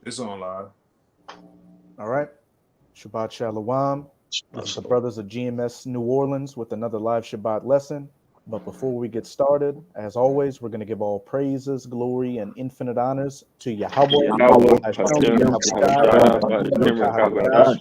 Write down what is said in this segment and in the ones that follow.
It's on live. All right. Shabbat Shalom. This is the brothers of GMS New Orleans with another live Shabbat lesson. But before we get started, as always, we're going to give all praises, glory, and infinite honors to Yahweh, Yahweh, Hashem, Hashem, Yahweh Shai, Yahushua, Baruch Baruch HaKodesh.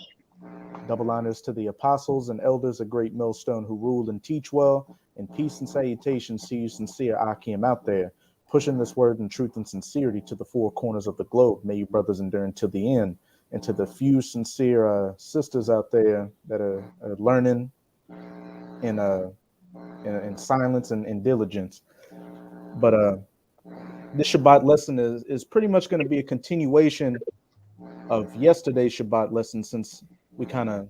Double honors to the apostles and elders of Great Millstone who rule and teach well. And peace and salutations to you, sincere Akim out there, pushing this word in truth and sincerity to the four corners of the globe. May you brothers endure until the end. And to the few sincere sisters out there that are learning in, in silence and in diligence. But this Shabbat lesson is pretty much going to be a continuation of yesterday's Shabbat lesson, since we kind of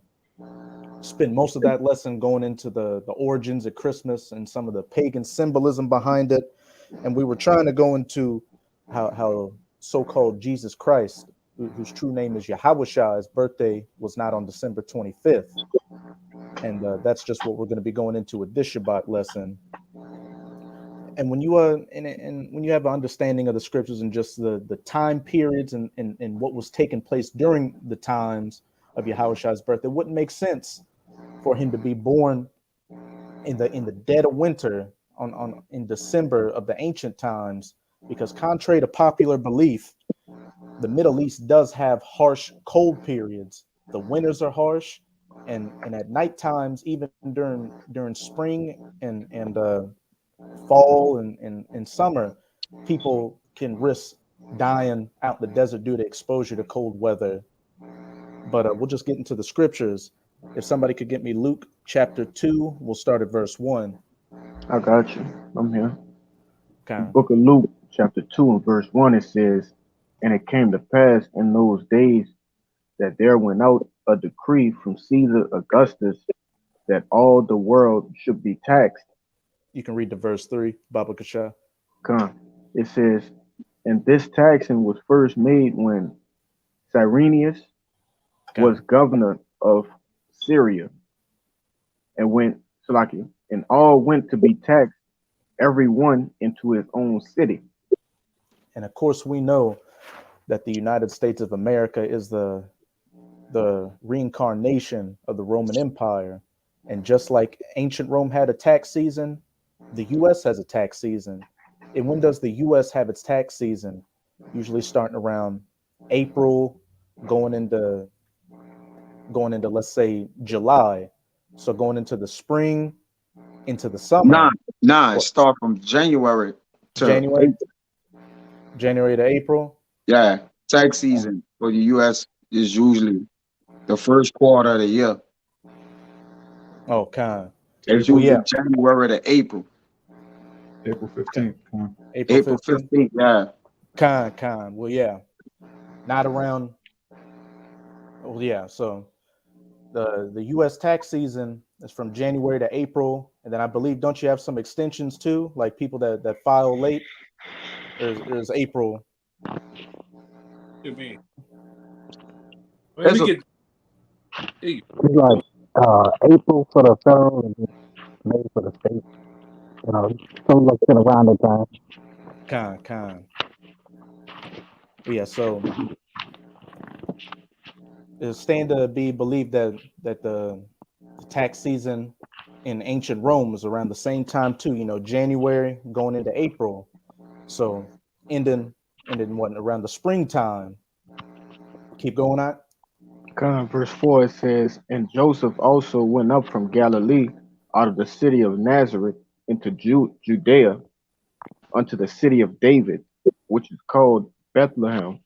spent most of that lesson going into the origins of Christmas and some of the pagan symbolism behind it. And we were trying to go into how so-called Jesus Christ, whose true name is Yahushua, his birthday was not on December 25th. And that's just what we're going to be going into with this Shabbat lesson. And when you and when you have an understanding of the scriptures and just the time periods and what was taking place during the times of Yahushua's birth, it wouldn't make sense for him to be born in the dead of winter on in December of the ancient times, because contrary to popular belief, the Middle East does have harsh cold periods. The winters are harsh, and at night times, even during spring and fall and summer, people can risk dying out in the desert due to exposure to cold weather. But we'll just get into the scriptures. If somebody could get me Luke chapter 2, we'll start at verse 1. I got you. I'm here. The Okay. book of Luke, chapter 2 and verse 1, it says, "And it came to pass in those days that there went out a decree from Caesar Augustus that all the world should be taxed." You can read the verse 3, Baba Kasha. Come. It says, "And this taxing was first made when Cyrenius Okay. was governor of Syria, and and all went to be taxed, every one into his own city." And of course, we know that the United States of America is the reincarnation of the Roman Empire. And just like ancient Rome had a tax season, the US has a tax season. And when does the US have its tax season? Usually starting around April, going into let's say July. So going into the spring, into the Nah, summer, nah. It or start from January to January, April. January to April. Yeah, tax Oh, season for the U.S. is usually the first quarter of the year. oh, kind. It's Well, yeah, usually January to April. April 15th. April April 15th. 15th. Yeah. Kind. Well, yeah, not around. Well, yeah. So the U.S. tax season is from January to April, and then I believe, don't you have some extensions too, like people that file late? Or is April? You mean? Let me It's a get. Hey, It's like April for the federal and May for the state. So like it's around the time. Kind. Yeah. So it's stand to be believed that the tax season in ancient Rome was around the same time too. January going into April. So ending what around the springtime. Keep going on. Verse 4, it says, "And Joseph also went up from Galilee out of the city of Nazareth into Judea unto the city of David, which is called Bethlehem,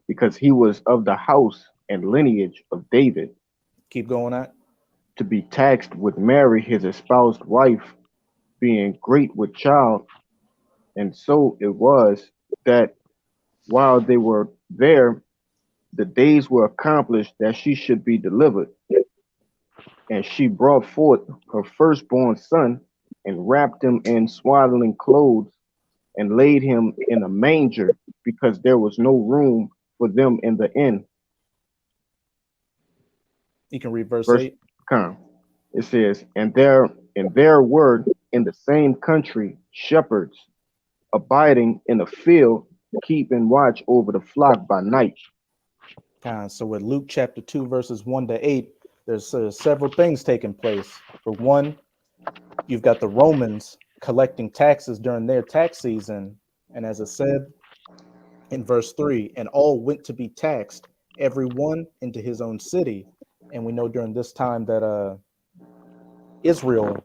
because he was of the house and lineage of David, Keep going on. to be taxed with Mary his espoused wife, being great with child. And so it was that while they were there, the days were accomplished that she should be delivered. And she brought forth her firstborn son, and wrapped him in swaddling clothes, and laid him in a manger, because there was no room for them in the inn." You can read verse Verse 8. come. It says, "And there were in the same country shepherds abiding in a field, keeping watch over the flock by night. So with Luke chapter 2, verses 1 to 8, there's several things taking place. For one, you've got the Romans collecting taxes during their tax season. And as it said in verse 3, and all went to be taxed, every one into his own city. And we know during this time that Israel,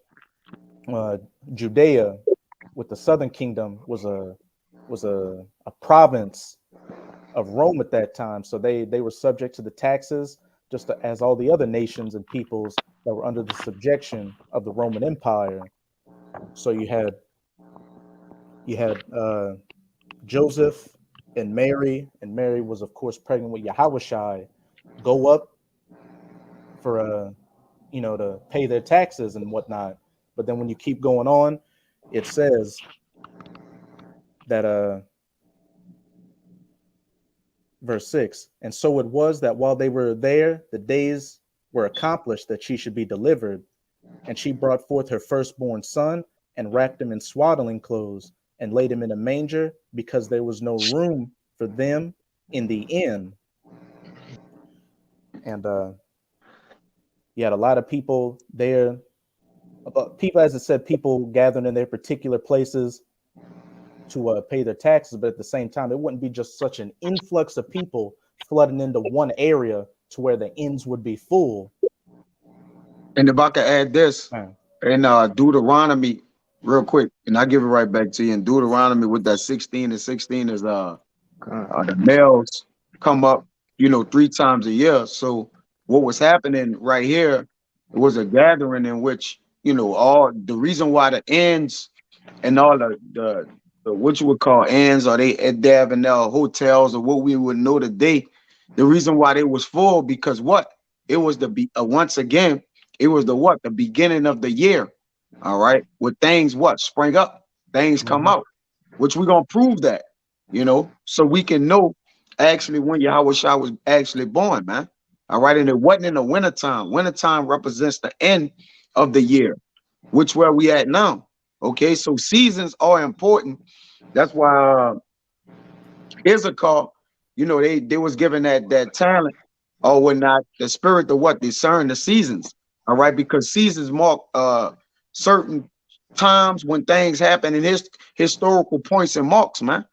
Judea, with the southern kingdom, was a province of Rome at that time. So they were subject to the taxes, just as all the other nations and peoples that were under the subjection of the Roman Empire. So you had Joseph and Mary was of course pregnant with Yahushua, go up for to pay their taxes and whatnot. But then when you keep going on, it says that verse 6, and so it was that while they were there, the days were accomplished that she should be delivered. And she brought forth her firstborn son and wrapped him in swaddling clothes and laid him in a manger, because there was no room for them in the inn. And you had a lot of people there. People, as it said, people gathered in their particular places to pay their taxes, but at the same time, it wouldn't be just such an influx of people flooding into one area to where the inns would be full. And if I could add this, in Deuteronomy, real quick, and I'll give it right back to you. In Deuteronomy, with that 16 and 16 is the males come up, 3 times a year. So what was happening right here was a gathering in which, all the reason why the inns and all the what you would call inns, or they Edev and hotels, or what we would know today, the reason why they was full, because what? It was once again, it was the beginning of the year. All right, with things spring up, things come out, which we're gonna prove that, so we can know actually when Yahushua was actually born, man. All right, and it wasn't in the wintertime. Wintertime represents the end of the year, which where we at now. Okay, so seasons are important. That's why Issachar, they was given that talent, or whatnot, the spirit to discern the seasons. All right, because seasons mark certain times when things happen in historical points and marks, man.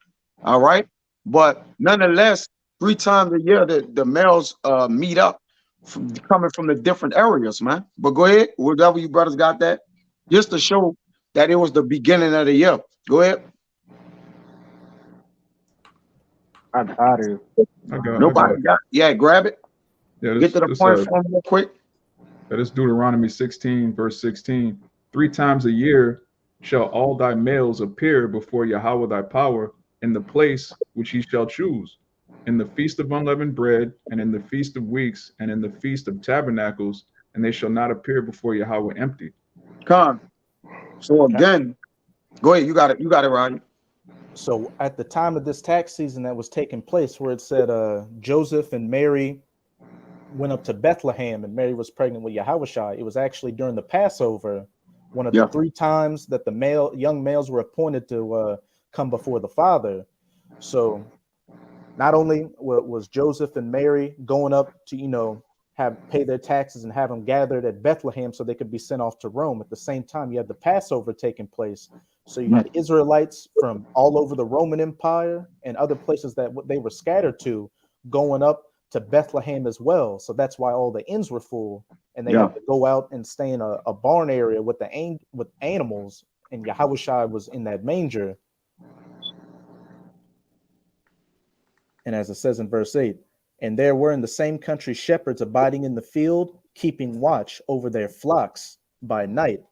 All right, but nonetheless, 3 times a year the males meet up, coming from the different areas, man. But go ahead, whatever you brothers got that, just to show that it was the beginning of the year. Go ahead. I got it. Nobody got. Yeah, grab it. Yeah, Get to the point for me real quick. That is Deuteronomy 16, verse 16. 3 times a year shall all thy males appear before Yahweh thy power in the place which he shall choose, in the feast of unleavened bread, and in the feast of weeks, and in the feast of tabernacles, and they shall not appear before Yahweh empty. Come. So again, go ahead. You got it, Rodney. So at the time of this tax season that was taking place, where it said Joseph and Mary went up to Bethlehem and Mary was pregnant with Yahushua, it was actually during the Passover, one of the 3 times that the young males were appointed to come before the Father. So not only was Joseph and Mary going up to, pay their taxes and have them gathered at Bethlehem so they could be sent off to Rome, at the same time, you had the Passover taking place. So you had Israelites from all over the Roman Empire and other places that they were scattered to going up to Bethlehem as well. So that's why all the inns were full, and they had to go out and stay in a barn area with animals, and Yahushua was in that manger. And as it says in verse 8, and there were in the same country shepherds abiding in the field, keeping watch over their flocks by night.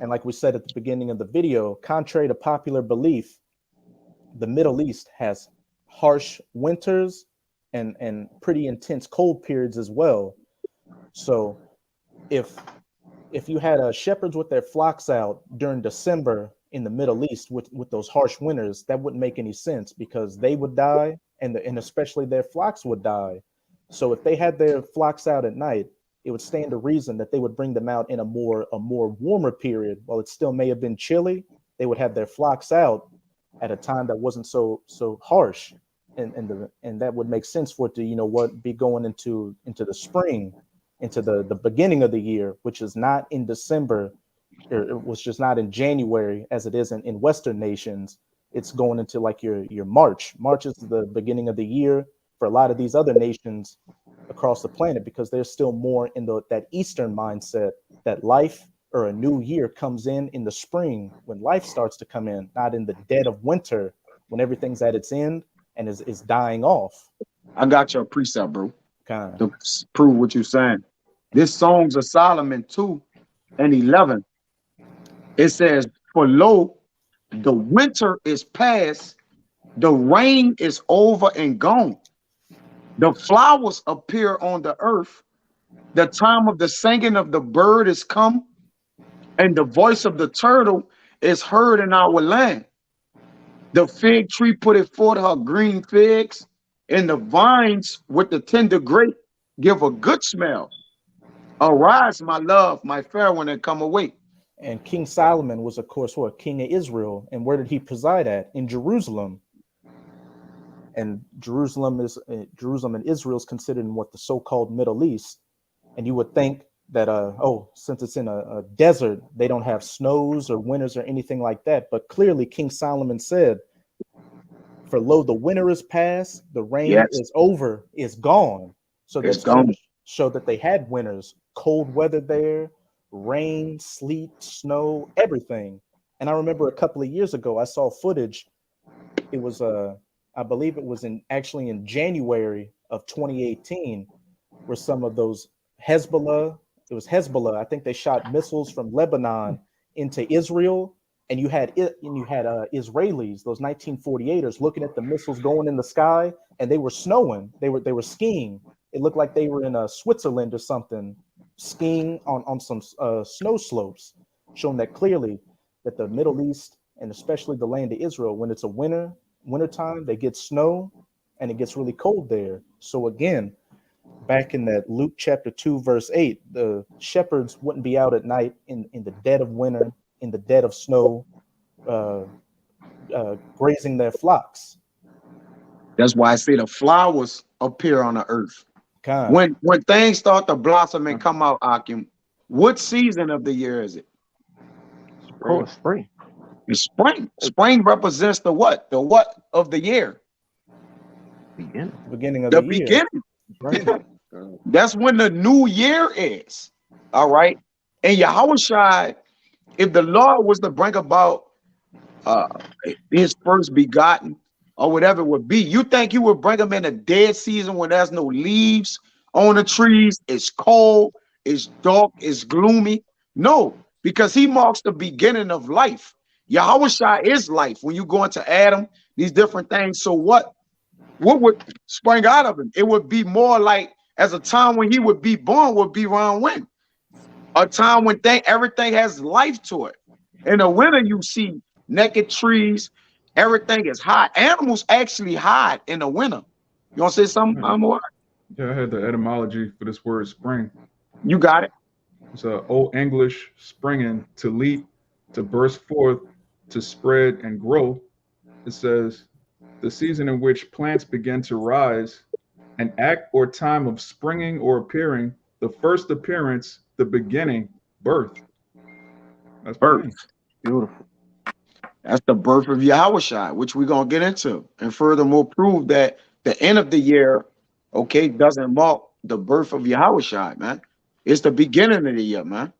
And like we said at the beginning of the video, contrary to popular belief, the Middle East has harsh winters and pretty intense cold periods as well. So if you had shepherds with their flocks out during December in the Middle East with those harsh winters, that wouldn't make any sense, because they would die, and especially their flocks would die. So if they had their flocks out at night, it would stand to reason that they would bring them out in a more warmer period. While it still may have been chilly, they would have their flocks out at a time that wasn't so harsh, and that would make sense for it to, you know, what, be going into the spring, into the beginning of the year, which is not in December, or it was just not in January as it is in Western nations. It's going into like your March. March is the beginning of the year for a lot of these other nations across the planet, because they're still more in that Eastern mindset that life or a new year comes in the spring, when life starts to come in, not in the dead of winter when everything's at its end and is dying off. I got your precept, bro, Kind to prove what you're saying. This Songs of Solomon 2:11. It says, "For lo, the winter is past, the rain is over and gone. The flowers appear on the earth. The time of the singing of the bird is come, and the voice of the turtle is heard in our land. The fig tree putteth forth her green figs, and the vines with the tender grape give a good smell. Arise, my love, my fair one, and come away." And King Solomon was, of course, what, king of Israel. And where did he preside at? In Jerusalem. And Jerusalem and Israel is considered in what, the so-called Middle East. And you would think that, since it's in a desert, they don't have snows or winters or anything like that. But clearly King Solomon said, "For lo, the winter is past, the rain is over, is gone." So that's going to show that they had winters, cold weather there, rain, sleet, snow, everything. And I remember a couple of years ago, I saw footage. It was, I believe it was actually in January of 2018, where some of those Hezbollah, I think they shot missiles from Lebanon into Israel. And you had Israelis, those 1948ers, looking at the missiles going in the sky, and they were snowing. They were skiing. It looked like they were in Switzerland or something, skiing on some snow slopes, showing that clearly that the Middle East, and especially the land of Israel, when it's a wintertime, they get snow and it gets really cold there. So again, back in that Luke chapter 2, verse 8, the shepherds wouldn't be out at night in the dead of winter, in the dead of snow, grazing their flocks. That's why I say the flowers appear on the earth. When things start to blossom and come out, Akim, what season of the year is it? Spring. It's spring. Spring represents the what? The what of the year? Beginning of the year. Beginning. That's when the new year is. All right. And Yahushua, if the Lord was to bring about his first begotten, or whatever it would be, you think you would bring them in a dead season when there's no leaves on the trees, it's cold, it's dark, it's gloomy? No, because he marks the beginning of life. Yahushua is life. When you go into Adam, these different things. So what would spring out of him? It would be more like, as a time when he would be born would be around when? A time when everything has life to it. In the winter, you see naked trees. Everything is hot. Animals actually hide in the winter. You want to say something, Amor? Yeah, I had the etymology for this word spring. You got it. It's Old English springing, to leap, to burst forth, to spread and grow. It says, the season in which plants begin to rise, an act or time of springing or appearing, the first appearance, the beginning, birth. That's birth. Beautiful. That's the birth of Yahushua, which we're going to get into. And furthermore, prove that the end of the year, okay, doesn't mark the birth of Yahushua, man. It's the beginning of the year, man.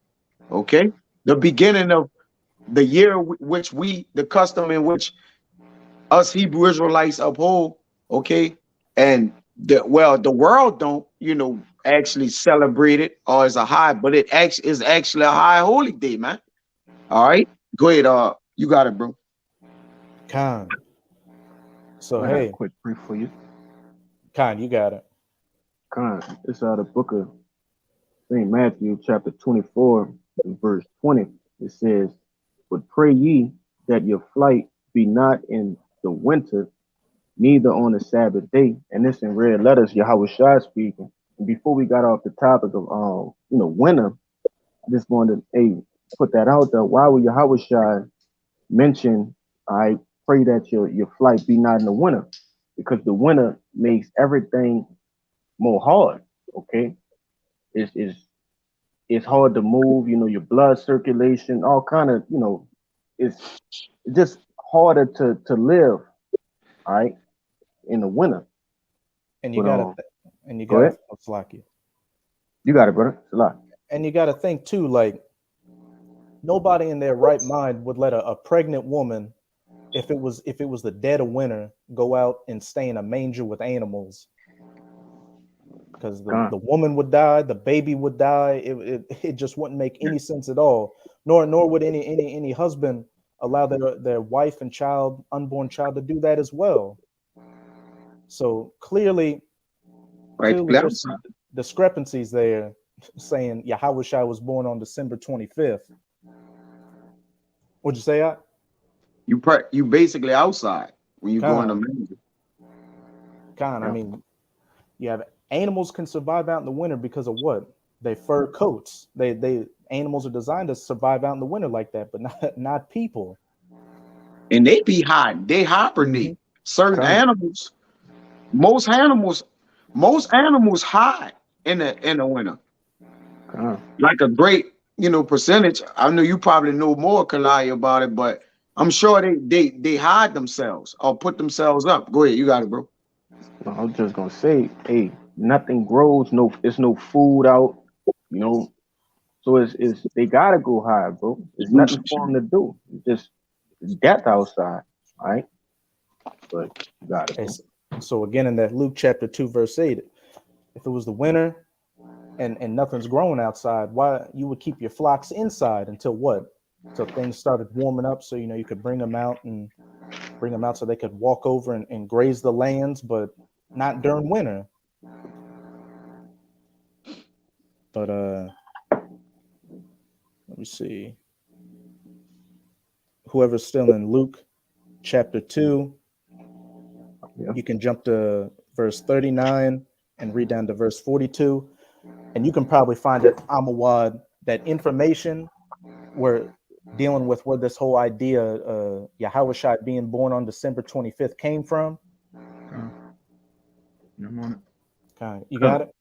Okay? The beginning of the year which the custom in which us Hebrew Israelites uphold, okay? And the world don't, actually celebrate it or as a high, but it is actually a high holy day, man. All right? Go ahead, you got it, bro. Khan. So I hey, a quick brief for you. Khan, you got it. Khan, it's out of the book of St. Matthew, chapter 24, verse 20. It says, "But pray ye that your flight be not in the winter, neither on the Sabbath day." And this in red letters, Yahushua speaking. And before we got off the topic of winter, I just wanted to put that out there. Why would Yahushua mention pray that your flight be not in the winter, because the winter makes everything more hard. Okay, it's hard to move. You know, your blood circulation, all kind of, you know, it's just harder to live. All right, in the winter. And you But, gotta and you go gotta ahead. slack you. You got it, brother. It's a lot. And you gotta think too, like nobody in their right mind would let a pregnant woman, if it was the dead of winter, go out and stay in a manger with animals, because the woman would die, the baby would die. It just wouldn't make any sense at all. Nor would any husband allow their wife and unborn child to do that as well. So clearly there's some discrepancies there, saying Yahushua was born on December 25th. What'd you say, At? You basically outside when you go in the manger. I mean, you have animals can survive out in the winter because of what? They fur coats. Animals are designed to survive out in the winter like that, but not people. And they be hiding. They hibernate. Certain animals, most animals hide in the winter. Like a great, percentage. I know you probably know more, Kalai, about it, but I'm sure they hide themselves or put themselves up. Go ahead, you got it, bro. I was just gonna say, hey, nothing grows, there's no food out, so it's they gotta go hide, bro. There's nothing for them to do. It's death outside, all right? But you got it. Okay, so again, in that Luke chapter 2, verse 8, if it was the winter and nothing's growing outside, why you would keep your flocks inside until what? Until things started warming up, so you could bring them out so they could walk over and graze the lands, but not during winter. But let me see. Whoever's still in Luke chapter 2, you can jump to verse 39 and read down to verse 42, and you can probably find it, Amawad, that information where dealing with where this whole idea Yahushua being born on December 25th came from. I'm on it. Okay, you got it?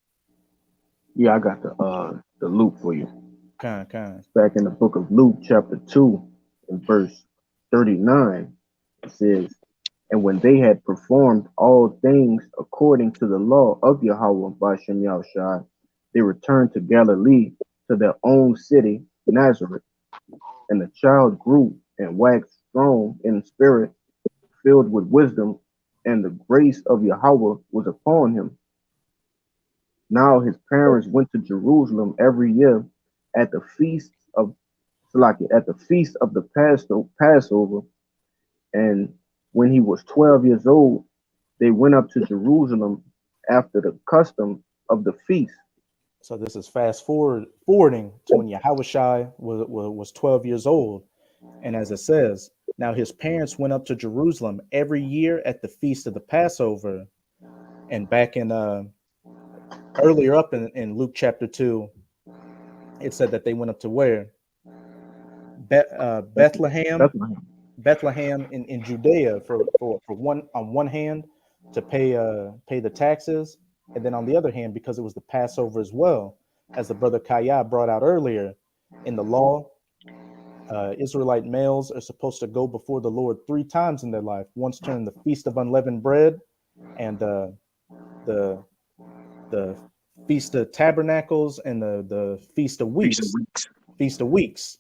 Yeah, I got the Luke for you. Okay. Back in the book of Luke, chapter 2, and verse 39, it says, "And when they had performed all things according to the law of Yahweh by Shem Yahushua, they returned to Galilee, to their own city, Nazareth. And the child grew and waxed strong in spirit, filled with wisdom, and the grace of Yahweh was upon him. Now his parents went to Jerusalem every year at the feast of the Passover, and when he was 12 years old, they went up to Jerusalem after the custom of the feast." So this is forwarding to when Yahushua was 12 years old. And as it says, now his parents went up to Jerusalem every year at the feast of the Passover. And back in earlier up in Luke chapter 2, it said that they went up to where? Bethlehem in Judea for one, on one hand, to pay the taxes, and then on the other hand, because it was the Passover as well, as the brother Kaya brought out earlier, in the law, Israelite males are supposed to go before the Lord 3 times in their life. Once during the Feast of Unleavened Bread and the Feast of Tabernacles and the Feast of Weeks.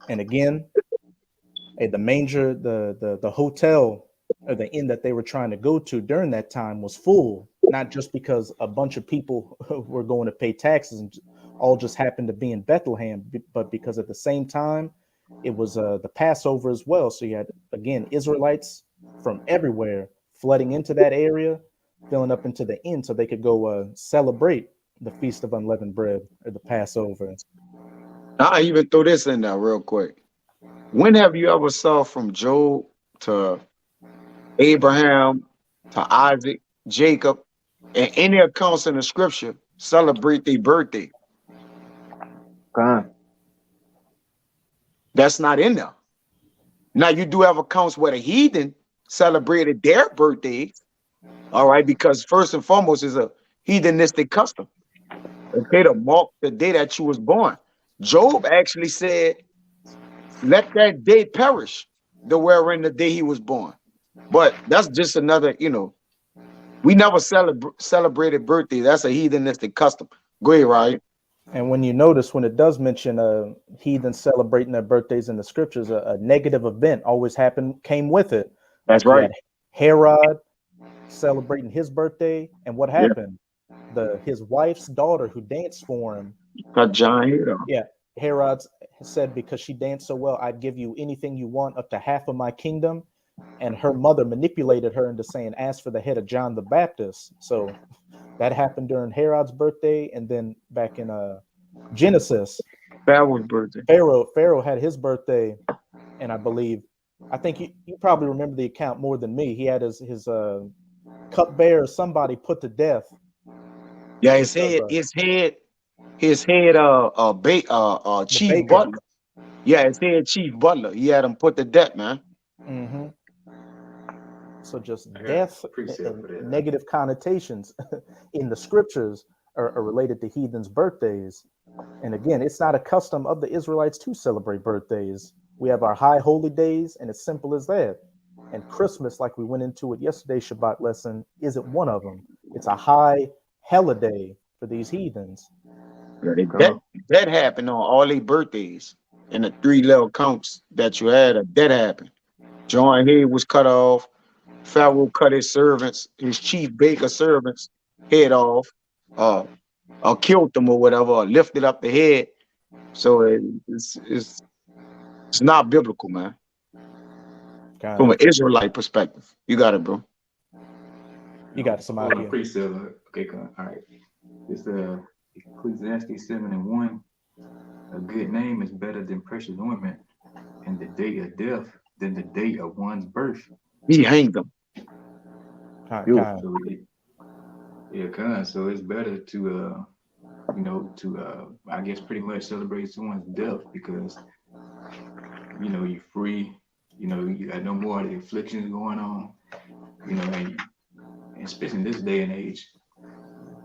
And again, the manger, the hotel or the inn that they were trying to go to during that time was full, not just because a bunch of people were going to pay taxes and all just happened to be in Bethlehem, but because at the same time it was the Passover as well. So you had, again, Israelites from everywhere flooding into that area, filling up into the inn so they could go celebrate the Feast of Unleavened Bread or the Passover. I even throw this in there real quick. When have you ever saw from Job to Abraham to Isaac, Jacob, and any accounts in the scripture celebrate their birthday? God. That's not in there. Now you do have accounts where the heathen celebrated their birthday, all right, because first and foremost is a heathenistic custom. Okay, to mark the day that you was born. Job actually said, "Let that day perish, the wherein the day he was born." But that's just another, we never celebrated birthday. That's a heathenistic custom. Go ahead, right? And when you notice, when it does mention heathens celebrating their birthdays in the scriptures, a negative event always came with it. That's You right. had Herod celebrating his birthday, and what Yeah. happened? His wife's daughter who danced for him. Got John here. Yeah, Herod said, because she danced so well, I'd give you anything you want, up to half of my kingdom. And her mother manipulated her into saying, ask for the head of John the Baptist. So that happened during Herod's birthday. And then back in Genesis, Pharaoh's birthday. Pharaoh had his birthday, and I think you probably remember the account more than me. He had his cupbearer, somebody put to death. Yeah, his head, chief butler. Yeah, his head chief butler. He had him put to death, man. Mm-hmm. So just death and negative connotations in the scriptures are related to heathens' birthdays. And again, it's not a custom of the Israelites to celebrate birthdays. We have our high holy days, and it's simple as that. And Christmas, like we went into it yesterday's Shabbat lesson, isn't one of them. It's a high holiday for these heathens. That happened on all their birthdays. And the 3 little counts that you had, that happened. John head was cut off. Pharaoh cut his servants, his chief baker servants, head off, or killed them or whatever, or lifted up the head. So it's not biblical, man. From an Israelite perspective, you got it, bro. You got somebody. Okay, all right. It's Ecclesiastes 7:1. A good name is better than precious ointment, and the day of death than the day of one's birth. He hanged them. So it's better to I guess pretty much celebrate someone's death, because you're free, you got no more of the afflictions going on, and especially in this day and age,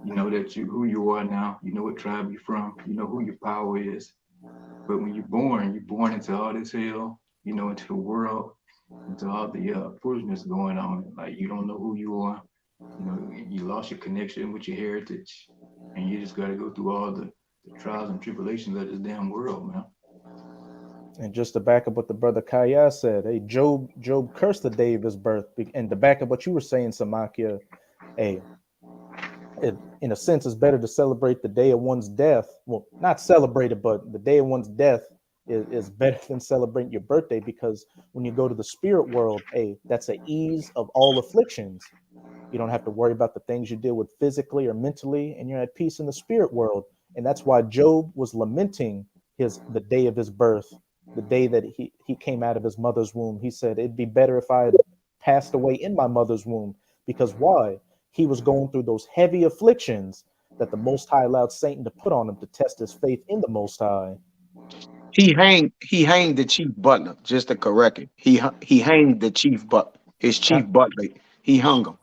that who you are now, what tribe you're from, who your power is. But when you're born into all this hell, into the world, into all the foolishness going on. Like, you don't know who you are, you lost your connection with your heritage, and you just got to go through all the trials and tribulations of this damn world, man. And just to back up what the brother Kaya said, hey, Job cursed the day of his birth. And to back up what you were saying, Samakia, hey, in a sense, it's better to celebrate the day of one's death. Well, not celebrate it, but the day of one's death is better than celebrating your birthday, because when you go to the spirit world, hey, that's an ease of all afflictions. You don't have to worry about the things you deal with physically or mentally, and you're at peace in the spirit world. And that's why Job was lamenting the day of his birth, the day that he came out of his mother's womb. He said, it'd be better if I had passed away in my mother's womb. Because why? He was going through those heavy afflictions that the Most High allowed Satan to put on him to test his faith in the Most High. He hanged the chief butler, just to correct it. He hanged the chief butler, his chief butler. He hung him.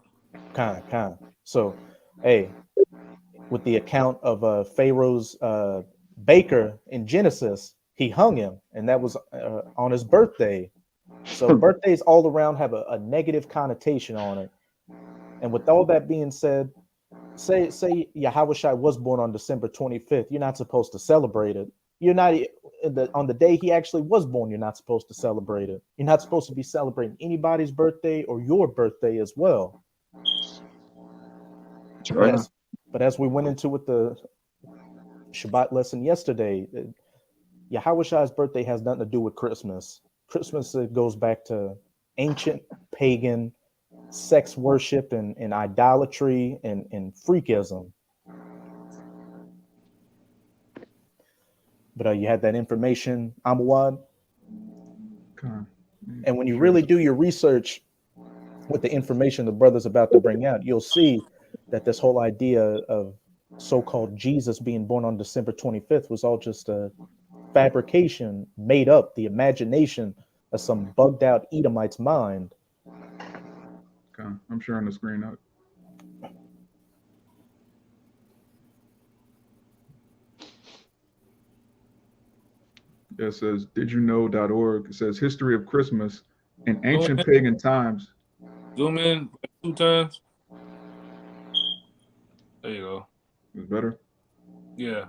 Kind. So, hey, with the account of Pharaoh's baker in Genesis, he hung him, and that was on his birthday. So birthdays all around have a negative connotation on it. And with all that being said, say Yahushua was born on December 25th, you're not supposed to celebrate it. You're not on the day he actually was born, you're not supposed to celebrate it. You're not supposed to be celebrating anybody's birthday or your birthday as well. Right. But as we went into with the Shabbat lesson yesterday, Yahushua's birthday has nothing to do with Christmas. Christmas goes back to ancient pagan sex worship and idolatry and freakism. But you had that information, Amawad. And when you really do your research with the information the brother's about to bring out, you'll see that this whole idea of so-called Jesus being born on December 25th was all just a fabrication made up, the imagination as some bugged out Edomite's mind. Okay, I'm sharing the screen out. It says, didyouknow.org. It says, history of Christmas in ancient pagan times. Zoom in 2 times. There you go. Is better? Yeah.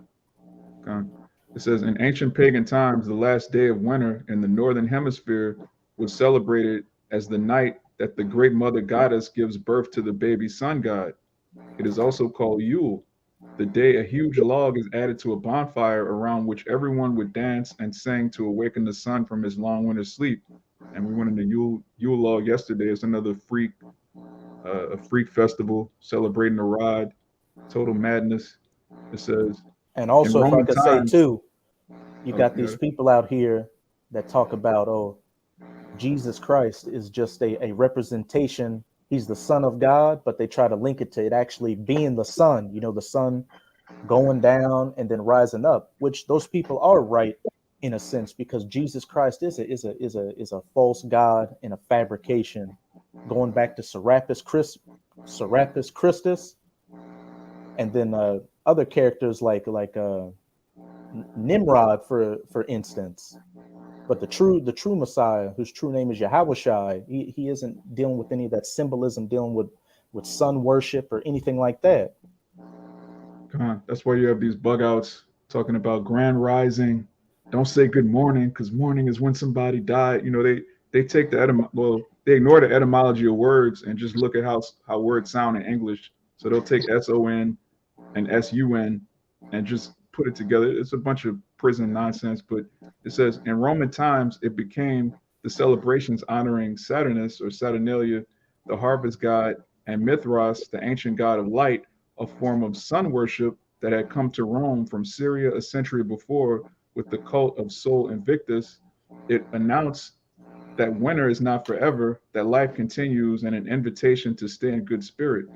Okay. It says, in ancient pagan times, the last day of winter in the northern hemisphere was celebrated as the night that the great mother goddess gives birth to the baby sun god. It is also called Yule, the day a huge log is added to a bonfire around which everyone would dance and sing to awaken the sun from his long winter sleep. And we went into Yule log yesterday. It's another a freak festival celebrating the rod, total madness. It says, and also, if I could say too, you got these Okay. people out here that talk about, oh, Jesus Christ is just a representation. He's the Son of God, but they try to link it to it actually being the sun, you know, the sun going down and then rising up, which those people are right in a sense, because Jesus Christ is a false god and a fabrication, going back to Serapis Christus, and then other characters like Nimrod, for instance. But the true Messiah, whose true name is Yahushua, he isn't dealing with any of that symbolism, dealing with sun worship or anything like that. Come on. That's why you have these bug outs talking about grand rising. Don't say good morning, because morning is when somebody died. You know, they take they ignore the etymology of words and just look at how words sound in English. So they'll take SON and SUN and just put it together. It's a bunch of prison nonsense. But it says, in Roman times, it became the celebrations honoring Saturnus or Saturnalia, the harvest god, and Mithras, the ancient god of light, a form of sun worship that had come to Rome from Syria a century before with the cult of Sol Invictus. It announced that winter is not forever, that life continues, and an invitation to stay in good spirit,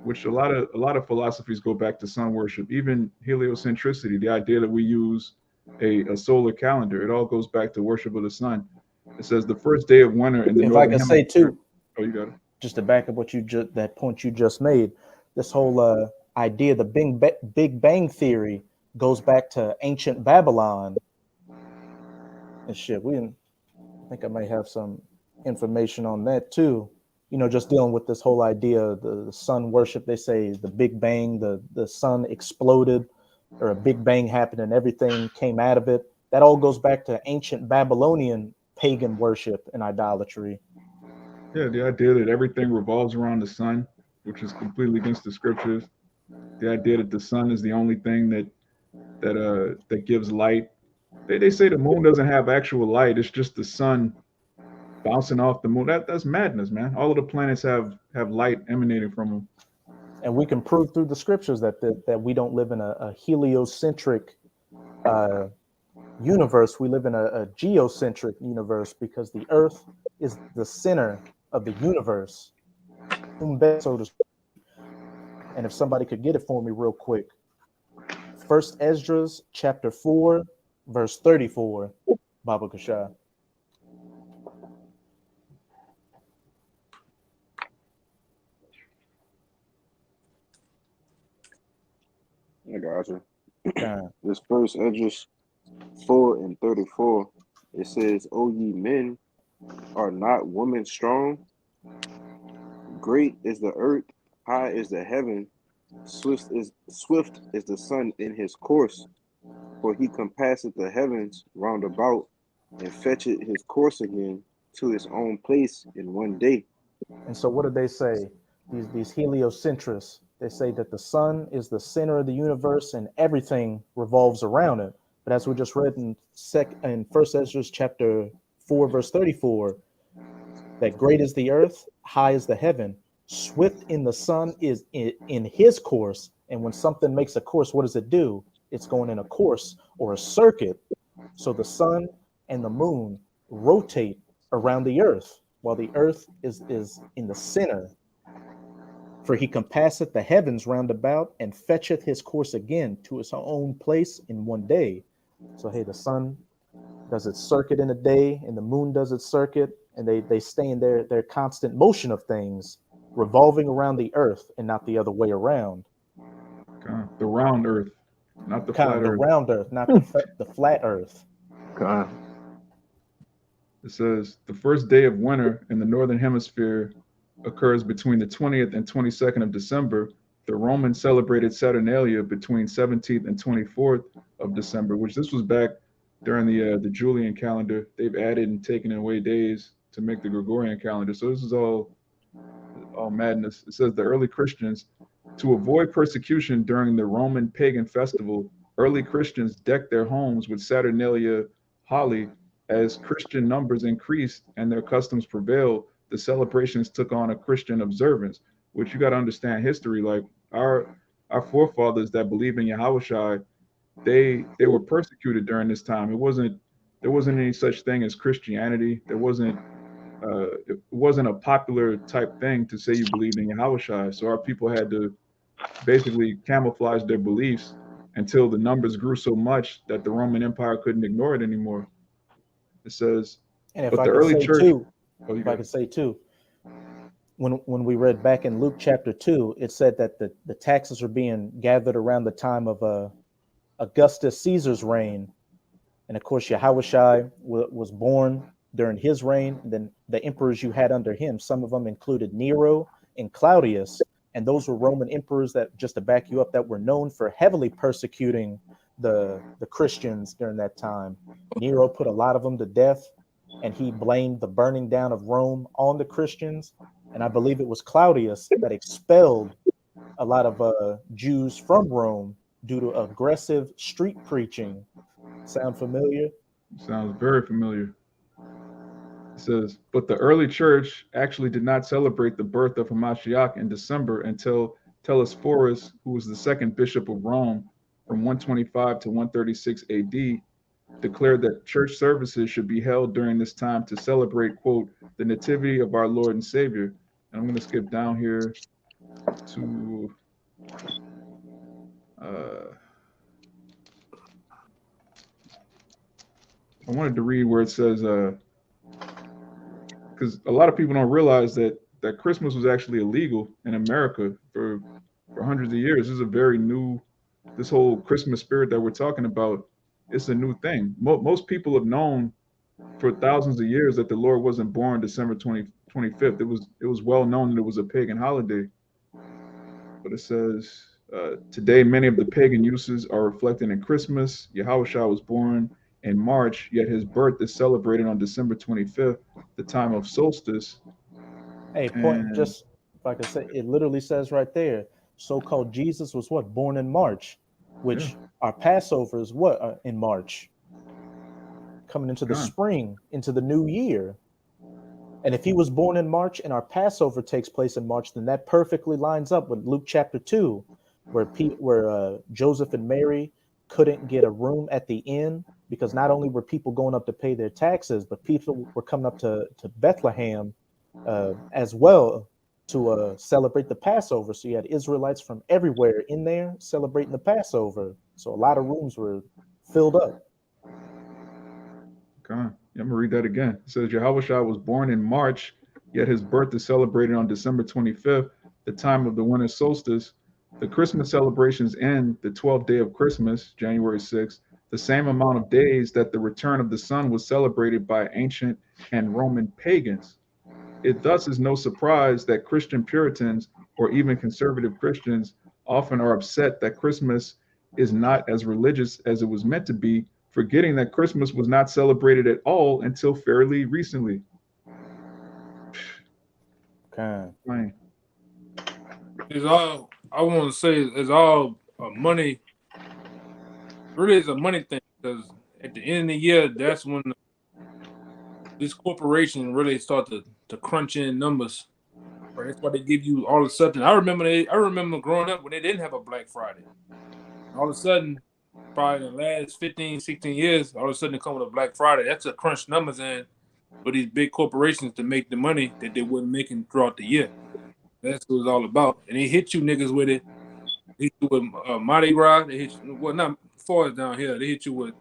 which a lot of philosophies go back to sun worship, even heliocentricity, the idea that we use a solar calendar. It all goes back to worship of the sun. It says the first day of winter in the If northern I could say too, oh, you got it. just to back up what that point you just made, this whole idea, the Big Bang theory, goes back to ancient Babylon and shit. I think I may have some information on that too. You know, just dealing with this whole idea, the sun worship. They say the Big Bang, the sun exploded, or a Big Bang happened and everything came out of it. That all goes back to ancient Babylonian pagan worship and idolatry. Yeah, the idea that everything revolves around the sun, which is completely against the scriptures. The idea that the sun is the only thing that gives light. They say the moon doesn't have actual light. It's just the sun bouncing off the moon. That's madness, man. All of the planets have light emanating from them. And we can prove through the scriptures that we don't live in a heliocentric universe. We live in a geocentric universe, because the earth is the center of the universe. And if somebody could get it for me real quick. First Esdras chapter 4, verse 34, Baba Kasha. I got you. Yeah. This first Esdras 4 and 34, it says, O ye men, are not women strong? Great is the earth, high is the heaven, swift is the sun in his course, for he compasseth the heavens round about, and fetcheth his course again to his own place in one day. And so what do they say? These heliocentrists, they say that the sun is the center of the universe and everything revolves around it. But as we just read in First Esdras chapter 4, verse 34, that great is the earth, high is the heaven, swift in the sun is in his course. And when something makes a course, what does it do? It's going in a course or a circuit. So the sun and the moon rotate around the earth, while the earth is in the center. For he compasseth the heavens round about, and fetcheth his course again to his own place in one day. So hey, the sun does its circuit in a day, and the moon does its circuit, and they stay in their constant motion of things, revolving around the earth and not the other way around. The round earth, not the flat The earth. round earth, not the flat earth. It says the first day of winter in the northern hemisphere occurs between the 20th and 22nd of December. The Romans celebrated Saturnalia between 17th and 24th of December, which this was back during the Julian calendar. They've added and taken away days to make the Gregorian calendar. So this is all madness. It says the early Christians, to avoid persecution during the Roman pagan festival, early Christians decked their homes with Saturnalia holly. As Christian numbers increased and their customs prevailed, the celebrations took on a Christian observance, which you got to understand history. Like our forefathers that believe in Yahushua, they were persecuted during this time. There wasn't any such thing as Christianity. It wasn't a popular type thing to say you believed in Yahushua. So our people had to basically camouflage their beliefs until the numbers grew so much that the Roman Empire couldn't ignore it anymore. It says, and if but I the could early say church. Too, if I could say too, when we read back in Luke chapter 2, it said that the taxes are being gathered around the time of Augustus Caesar's reign, and of course Yahushua was born during his reign. And then the emperors you had under him, some of them included Nero and Claudius, and those were Roman emperors that, just to back you up, that were known for heavily persecuting the Christians during that time. Nero put a lot of them to death, and he blamed the burning down of Rome on the Christians. And I believe it was Claudius that expelled a lot of Jews from Rome due to aggressive street preaching. Sound familiar? Sounds very familiar. It says, but the early church actually did not celebrate the birth of Hamashiach in December until Telesphorus, who was the second bishop of Rome from 125 to 136 AD, declared that church services should be held during this time to celebrate, quote, the nativity of our Lord and Savior. And I'm going to skip down here to I wanted to read where it says, because a lot of people don't realize that Christmas was actually illegal in America for hundreds of years. This is a very new, this whole Christmas spirit that we're talking about, it's a new thing. Most people have known for thousands of years that the Lord wasn't born December 25th. It was well known that it was a pagan holiday. But it says, today many of the pagan uses are reflected in Christmas. Yahushua was born in March, yet his birth is celebrated on December 25th, the time of solstice. Hey, point, just if I could say, it literally says right there, so-called Jesus was what? Born in March, which our Passover is what? In March. Coming into the spring, into the new year. And if he was born in March and our Passover takes place in March, then that perfectly lines up with Luke chapter 2, where Joseph and Mary couldn't get a room at the inn because not only were people going up to pay their taxes, but people were coming up to Bethlehem as well to celebrate the Passover. So you had Israelites from everywhere in there celebrating the Passover. So a lot of rooms were filled up. Okay, I'm gonna read that again. It says Yahushua was born in March, yet his birth is celebrated on December 25th, the time of the winter solstice. The Christmas celebrations end the 12th day of Christmas, January 6th, the same amount of days that the return of the sun was celebrated by ancient and Roman pagans. It thus is no surprise that Christian Puritans or even conservative Christians often are upset that Christmas is not as religious as it was meant to be, forgetting that Christmas was not celebrated at all until fairly recently. Okay. Right. It's all, I want to say, it's all a money. Really, it's a money thing, because at the end of the year, that's when this corporation really start to crunch in numbers. Right? That's why they give you all of a sudden. I remember growing up when they didn't have a Black Friday. All of a sudden, probably in the last 15, 16 years, all of a sudden they come with a Black Friday. That's to crunch numbers in for these big corporations to make the money that they weren't making throughout the year. That's what it's all about. And they hit you niggas with it. They hit you with Mardi Gras. They hit you, well, not far as down here. They hit you with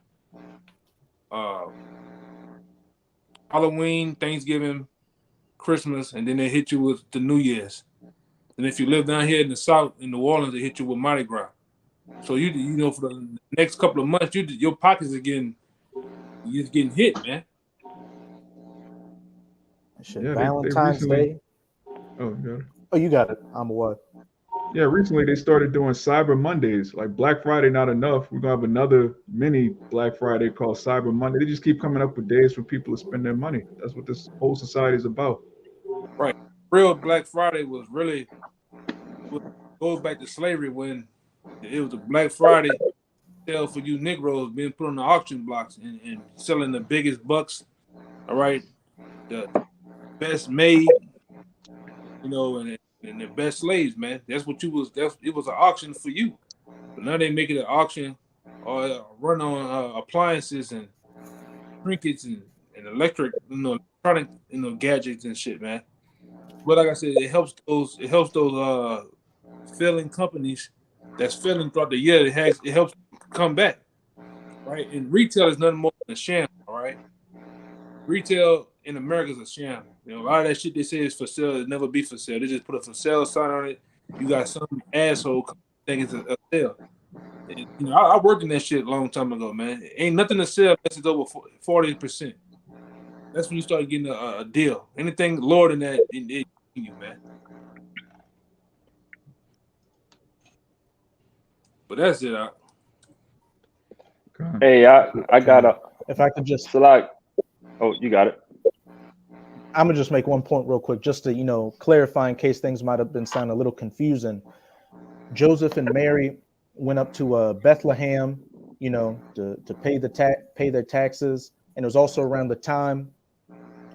Halloween, Thanksgiving, Christmas, and then they hit you with the New Year's. And if you live down here in the South, in New Orleans, they hit you with Mardi Gras. So you know for the next couple of months, your pockets are getting hit, man. Shit, Yeah, Valentine's Day. Oh, you got it. Oh, you got it. I'm what? Yeah, recently they started doing Cyber Mondays. Like Black Friday, not enough. We're gonna have another mini Black Friday called Cyber Monday. They just keep coming up with days for people to spend their money. That's what this whole society is about. Right. Real Black Friday was really goes back to slavery when it was a Black Friday sale for you Negroes being put on the auction blocks and selling the biggest bucks. All right, the best made, you know, and the best slaves, man. That's what you was. It was an auction for you. But now they make it an auction or run on appliances and trinkets and electric, electronic, gadgets and shit, man. But like I said, it helps those failing companies that's failing throughout the year. It helps come back, right? And retail is nothing more than a sham, all right? Retail in America is a sham. You know, a lot of that shit they say is for sale, it never be for sale. They just put a for sale sign on it. You got some asshole think it's a sale. And, you know, I worked in that shit a long time ago, man. Ain't nothing to sell unless it's over 40%. That's when you start getting a deal. Anything lower than that, it you, man. But that's it. Hey, I got a. If I could just select. Oh, you got it. I'm gonna just make one point real quick, just to clarify in case things might have been sounding a little confusing. Joseph and Mary went up to Bethlehem, to pay their taxes, and it was also around the time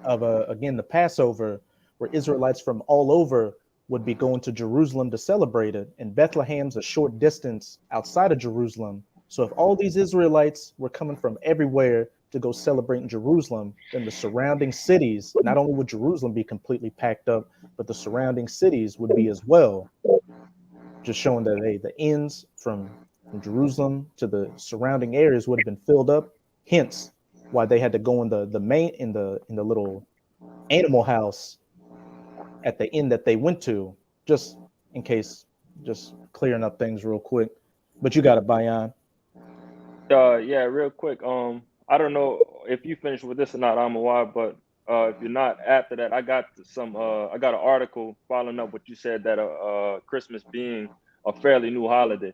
of again the Passover, where Israelites from all over would be going to Jerusalem to celebrate it. And Bethlehem's a short distance outside of Jerusalem. So if all these Israelites were coming from everywhere to go celebrate in Jerusalem, then the surrounding cities, not only would Jerusalem be completely packed up, but the surrounding cities would be as well. Just showing that the ends from Jerusalem to the surrounding areas would have been filled up. Hence why they had to go in the little animal house at the inn that they went to, just in case, just clearing up things real quick. But you got it, Bayan. Yeah, real quick. I don't know if you finished with this or not, Amawad, but if you're not, after that, I got I got an article following up what you said that Christmas being a fairly new holiday.